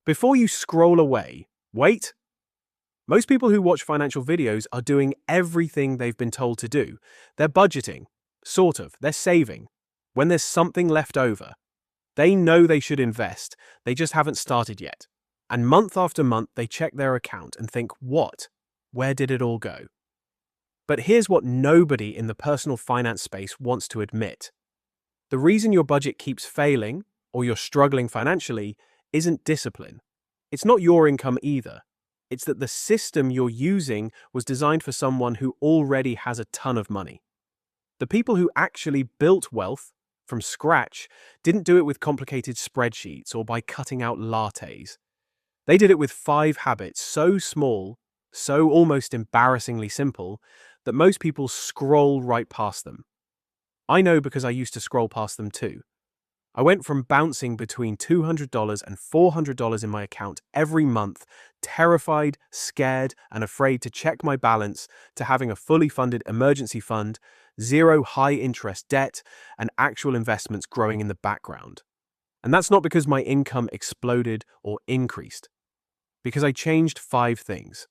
Before you scroll away, wait. Most people who watch financial videos are doing everything they've been told to do. They're budgeting, sort of, they're saving. When there's something left over, they know they should invest, they just haven't started yet. And month after month, they check their account and think, what? Where did it all go? But here's what nobody in the personal finance space wants to admit. The reason your budget keeps failing, or you're struggling financially, isn't discipline. It's not your income either. It's that the system you're using was designed for someone who already has a ton of money. The people who actually built wealth from scratch didn't do it with complicated spreadsheets or by cutting out lattes. They did it with 5 habits so small, so almost embarrassingly simple, that most people scroll right past them. I know because I used to scroll past them too. I went from bouncing between $200 and $400 in my account every month, terrified, scared, and afraid to check my balance, to having a fully funded emergency fund, 0 high-interest debt, and actual investments growing in the background. And that's not because my income exploded or increased, because I changed 5 things.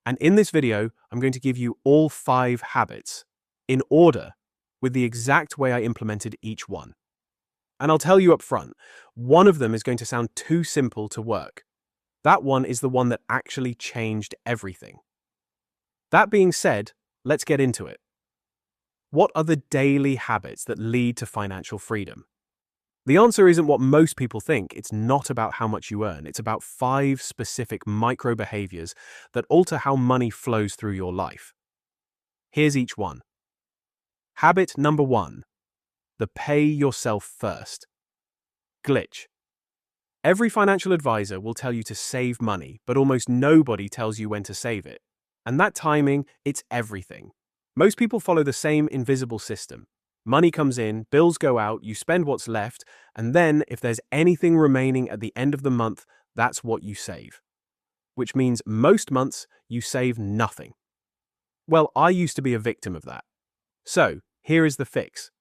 And in this video, I'm going to give you all 5 habits, in order, with the exact way I implemented each one. And I'll tell you up front, one of them is going to sound too simple to work. That one is the one that actually changed everything. That being said, let's get into it. What are the daily habits that lead to financial freedom? The answer isn't what most people think. It's not about how much you earn. It's about 5 specific micro behaviors that alter how money flows through your life. Here's each one. Habit number 1. The pay yourself first. Glitch. Every financial advisor will tell you to save money, but almost nobody tells you when to save it. And that timing, it's everything. Most people follow the same invisible system. Money comes in, bills go out, you spend what's left, and then if there's anything remaining at the end of the month, that's what you save. Which means most months you save nothing. Well, I used to be a victim of that. So, here is the fix.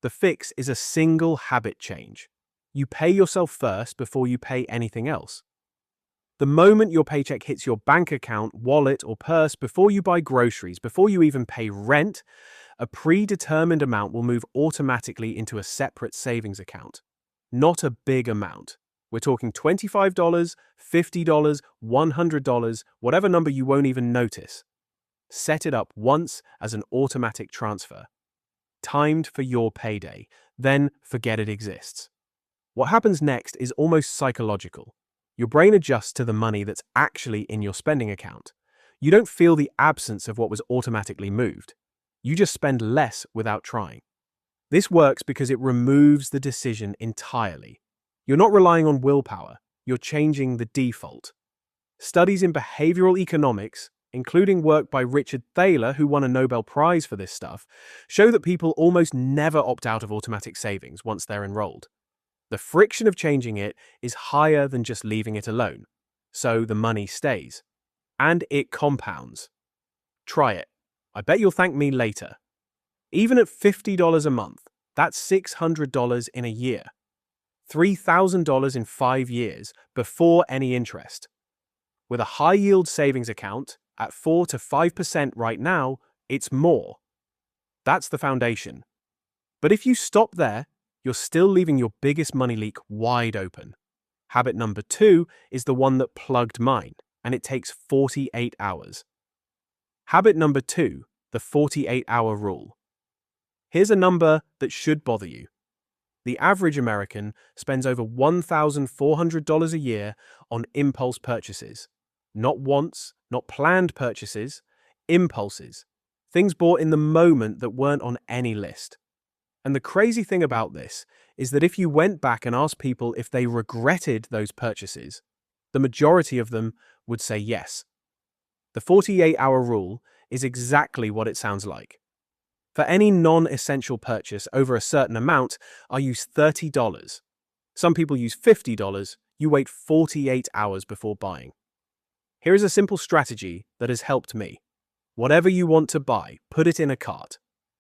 The fix is a single habit change. You pay yourself first before you pay anything else. The moment your paycheck hits your bank account, wallet, or purse, before you buy groceries, before you even pay rent, a predetermined amount will move automatically into a separate savings account. Not a big amount. We're talking $25, $50, $100, whatever number you won't even notice. Set it up once as an automatic transfer. Timed for your payday, then forget it exists. What happens next is almost psychological. Your brain adjusts to the money that's actually in your spending account. You don't feel the absence of what was automatically moved. You just spend less without trying. This works because it removes the decision entirely. You're not relying on willpower, you're changing the default. Studies in behavioral economics, including work by Richard Thaler, who won a Nobel Prize for this stuff, show that people almost never opt out of automatic savings once they're enrolled. The friction of changing it is higher than just leaving it alone, so the money stays. And it compounds. Try it. I bet you'll thank me later. Even at $50 a month, that's $600 in a year. $3,000 in 5 years before any interest. With a high-yield savings account, at 4 to 5% right now, it's more. That's the foundation. But if you stop there, you're still leaving your biggest money leak wide open. Habit number 2 is the one that plugged mine, and it takes 48 hours. Habit number 2, the 48-hour rule. Here's a number that should bother you. The average American spends over $1,400 a year on impulse purchases. Not wants, not planned purchases, impulses. Things bought in the moment that weren't on any list. And the crazy thing about this is that if you went back and asked people if they regretted those purchases, the majority of them would say yes. The 48-hour rule is exactly what it sounds like. For any non-essential purchase over a certain amount, I use $30. Some people use $50. You wait 48 hours before buying. Here is a simple strategy that has helped me. Whatever you want to buy, put it in a cart.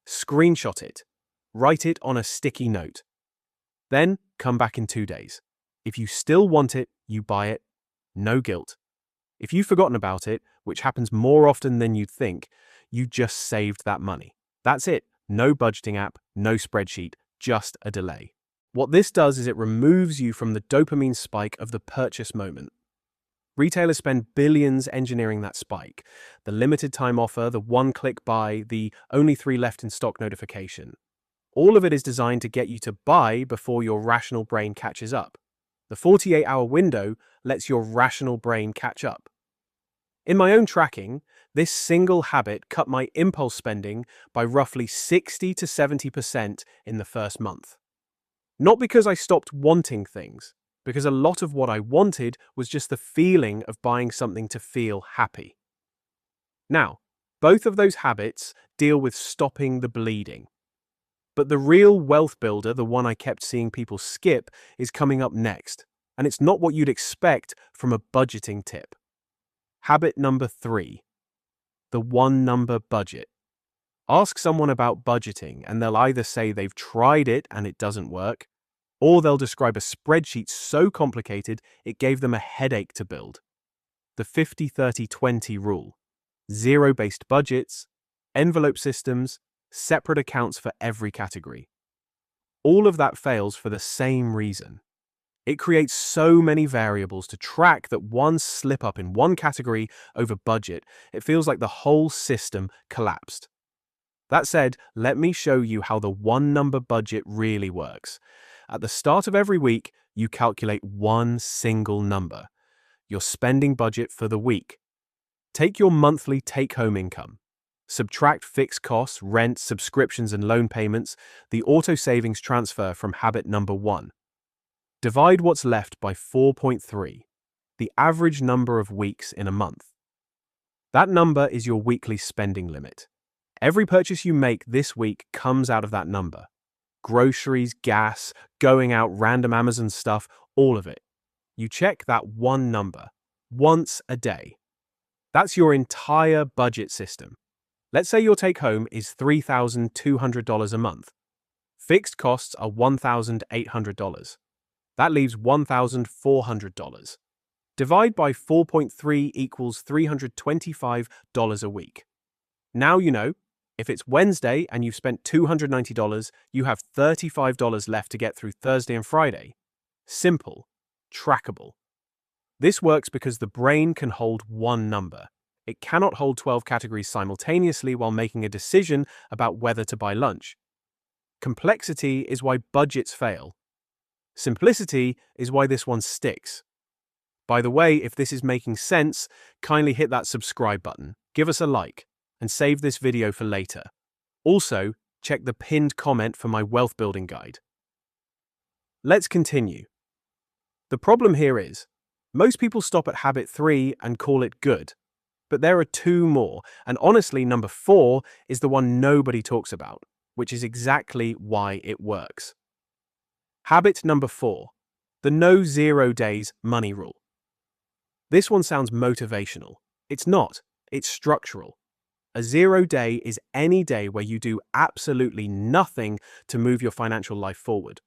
Screenshot it. Write it on a sticky note. Then come back in 2 days. If you still want it, you buy it. No guilt. If you've forgotten about it, which happens more often than you'd think, you just saved that money. That's it. No budgeting app, no spreadsheet, just a delay. What this does is it removes you from the dopamine spike of the purchase moment. Retailers spend billions engineering that spike. The limited time offer, the one-click buy, the only 3 left in stock notification. All of it is designed to get you to buy before your rational brain catches up. The 48-hour window lets your rational brain catch up. In my own tracking, this single habit cut my impulse spending by roughly 60 to 70% in the first month. Not because I stopped wanting things, because a lot of what I wanted was just the feeling of buying something to feel happy. Now, both of those habits deal with stopping the bleeding. But the real wealth builder, the one I kept seeing people skip, is coming up next, and it's not what you'd expect from a budgeting tip. Habit number 3, the one-number budget. Ask someone about budgeting, and they'll either say they've tried it and it doesn't work, or they'll describe a spreadsheet so complicated it gave them a headache to build. The 50-30-20 rule. Zero-based budgets, envelope systems, separate accounts for every category. All of that fails for the same reason. It creates so many variables to track that one slip up in one category over budget, it feels like the whole system collapsed. That said, let me show you how the one-number budget really works. At the start of every week, you calculate one single number, your spending budget for the week. Take your monthly take-home income. Subtract fixed costs, rent, subscriptions, and loan payments, the auto savings transfer from habit number 1. Divide what's left by 4.3, the average number of weeks in a month. That number is your weekly spending limit. Every purchase you make this week comes out of that number. Groceries, gas, going out, random Amazon stuff, all of it. You check that one number, once a day. That's your entire budget system. Let's say your take-home is $3,200 a month. Fixed costs are $1,800. That leaves $1,400. Divide by 4.3 equals $325 a week. Now you know, if it's Wednesday and you've spent $290, you have $35 left to get through Thursday and Friday. Simple, trackable. This works because the brain can hold one number. It cannot hold 12 categories simultaneously while making a decision about whether to buy lunch. Complexity is why budgets fail. Simplicity is why this one sticks. By the way, if this is making sense, kindly hit that subscribe button, give us a like, and save this video for later. Also, check the pinned comment for my wealth building guide. Let's continue. The problem here is, most people stop at habit 3 and call it good. But there are 2 more, and honestly, number 4 is the one nobody talks about, which is exactly why it works. Habit number 4, the no 0 days money rule. This one sounds motivational. It's not, it's structural. A 0 day is any day where you do absolutely nothing to move your financial life forward.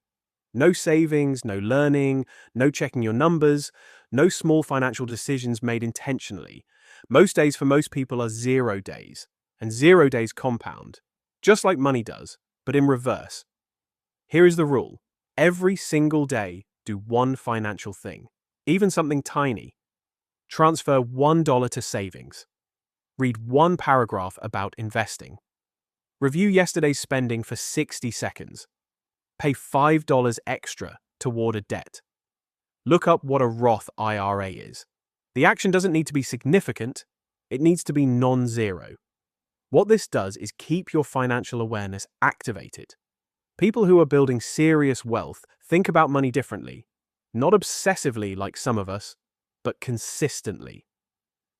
No savings, no learning, no checking your numbers, no small financial decisions made intentionally. Most days for most people are 0 days, and 0 days compound, just like money does, but in reverse. Here is the rule. Every single day, do one financial thing, even something tiny. Transfer $1 to savings. Read one paragraph about investing. Review yesterday's spending for 60 seconds. Pay $5 extra toward a debt. Look up what a Roth IRA is. The action doesn't need to be significant, it needs to be non-zero. What this does is keep your financial awareness activated. People who are building serious wealth think about money differently, not obsessively like some of us, but consistently.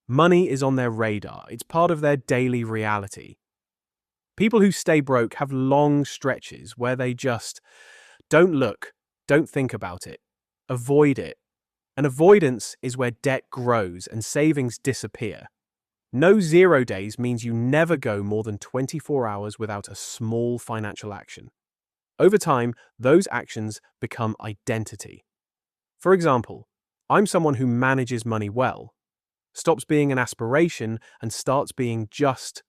Money is on their radar, it's part of their daily reality. People who stay broke have long stretches where they just don't look, don't think about it, avoid it. And avoidance is where debt grows and savings disappear. No 0 days means you never go more than 24 hours without a small financial action. Over time, those actions become identity. For example, I'm someone who manages money well, stops being an aspiration, and starts being just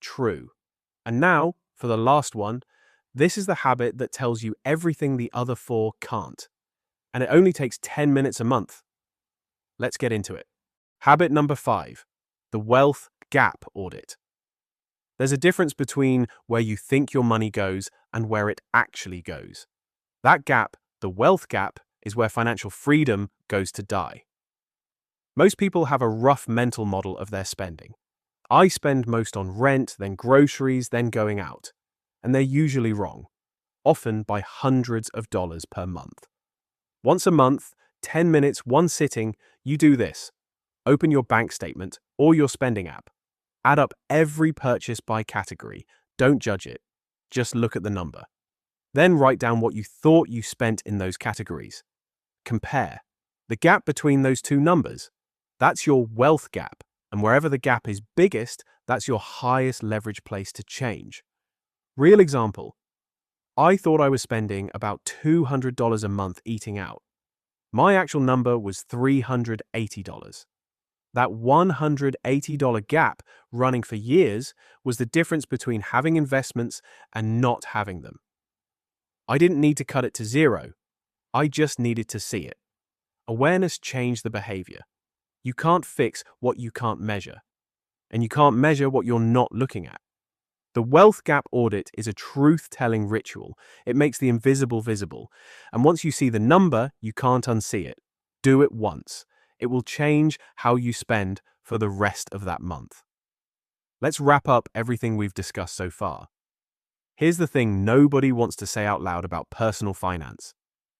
true. And now, for the last one, this is the habit that tells you everything the other four can't. And it only takes 10 minutes a month. Let's get into it. Habit number 5, the Wealth Gap Audit. There's a difference between where you think your money goes and where it actually goes. That gap, the wealth gap, is where financial freedom goes to die. Most people have a rough mental model of their spending. I spend most on rent, then groceries, then going out. And they're usually wrong, often by hundreds of dollars per month. Once a month, 10 minutes, one sitting, you do this. Open your bank statement or your spending app. Add up every purchase by category. Don't judge it. Just look at the number. Then write down what you thought you spent in those categories. Compare. The gap between those two numbers, that's your wealth gap. And wherever the gap is biggest, that's your highest leverage place to change. Real example. I thought I was spending about $200 a month eating out. My actual number was $380. That $180 gap running for years was the difference between having investments and not having them. I didn't need to cut it to zero. I just needed to see it. Awareness changed the behavior. You can't fix what you can't measure. And you can't measure what you're not looking at. The Wealth Gap Audit is a truth-telling ritual. It makes the invisible visible. And once you see the number, you can't unsee it. Do it once. It will change how you spend for the rest of that month. Let's wrap up everything we've discussed so far. Here's the thing nobody wants to say out loud about personal finance.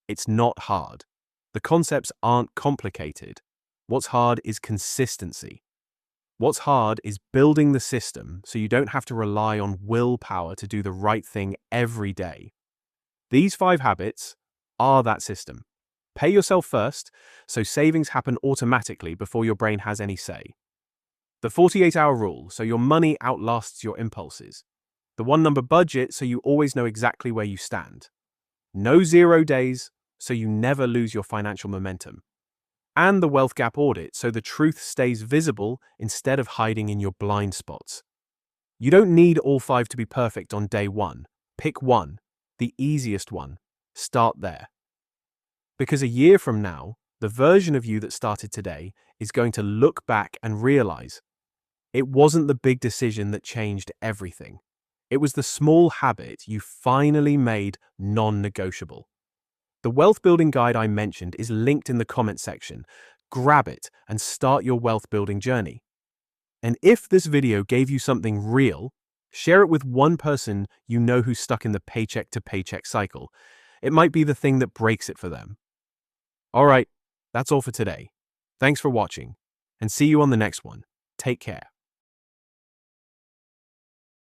It's not hard. The concepts aren't complicated. What's hard is consistency. What's hard is building the system so you don't have to rely on willpower to do the right thing every day. These 5 habits are that system. Pay yourself first, so savings happen automatically before your brain has any say. The 48-hour rule, so your money outlasts your impulses. The 1-number budget, so you always know exactly where you stand. No 0 days, so you never lose your financial momentum. And the Wealth Gap Audit, so the truth stays visible instead of hiding in your blind spots. You don't need all 5 to be perfect on day 1. Pick one, the easiest one. Start there. Because a year from now, the version of you that started today is going to look back and realize it wasn't the big decision that changed everything. It was the small habit you finally made non-negotiable. The wealth building guide I mentioned is linked in the comment section. Grab it and start your wealth building journey. And if this video gave you something real, share it with one person you know who's stuck in the paycheck to paycheck cycle. It might be the thing that breaks it for them. All right, that's all for today. Thanks for watching, and see you on the next one. Take care.